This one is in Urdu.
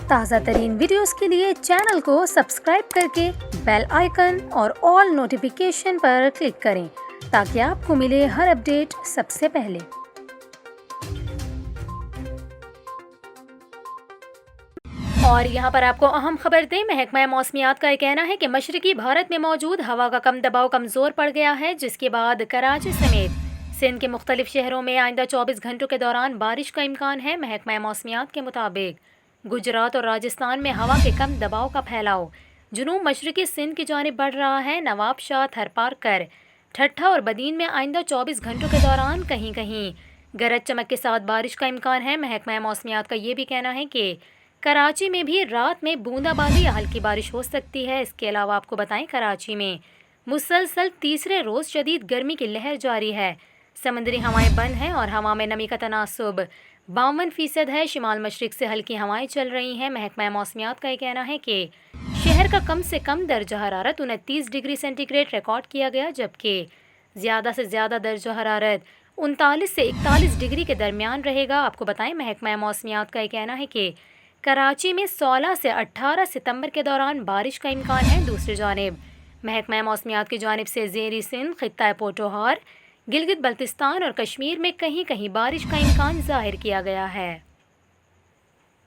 تازہ ترین ویڈیوز کے لیے چینل کو سبسکرائب کر کے بیل آئیکن اور آل نوٹیفیکیشن پر کلک کریں تاکہ آپ کو ملے ہر اپڈیٹ سب سے پہلے۔ اور یہاں پر آپ کو اہم خبر دیں، محکمہ موسمیات کا یہ کہنا ہے کہ مشرقی بھارت میں موجود ہوا کا کم دباؤ کمزور پڑ گیا ہے، جس کے بعد کراچی سمیت سندھ کے مختلف شہروں میں آئندہ 24 گھنٹوں کے دوران بارش کا امکان ہے۔ محکمہ موسمیات کے مطابق گجرات اور راجستھان میں ہوا کے کم دباؤ کا پھیلاؤ جنوب مشرقی سندھ کی جانب بڑھ رہا ہے۔ نواب شاہ، تھرپارکر، ٹھٹھہ اور بدین میں آئندہ 24 گھنٹوں کے دوران کہیں کہیں گرج چمک کے ساتھ بارش کا امکان ہے۔ محکمہ موسمیات کا یہ بھی کہنا ہے کہ کراچی میں بھی رات میں بوندا باندی یا ہلکی بارش ہو سکتی ہے۔ اس کے علاوہ آپ کو بتائیں، کراچی میں مسلسل تیسرے روز شدید گرمی کی لہر جاری ہے۔ سمندری ہوائیں بند ہیں اور ہوا میں نمی کا تناسب 52% ہے۔ شمال مشرق سے ہلکی ہوائیں چل رہی ہیں۔ محکمہ موسمیات کا یہ کہنا ہے کہ شہر کا کم سے کم درجہ حرارت 29 ڈگری سینٹی گریڈ ریکارڈ کیا گیا، جبکہ زیادہ سے زیادہ درجہ حرارت 39 سے 41 ڈگری کے درمیان رہے گا۔ آپ کو بتائیں، محکمہ موسمیات کا یہ کہنا ہے کہ کراچی میں 16 سے 18 ستمبر کے دوران بارش کا امکان ہے۔ دوسری جانب محکمہ موسمیات کی جانب سے زیریں سندھ، خطہ پوٹوہار، گلگت بلتستان اور کشمیر میں کہیں کہیں بارش کا امکان ظاہر کیا گیا ہے۔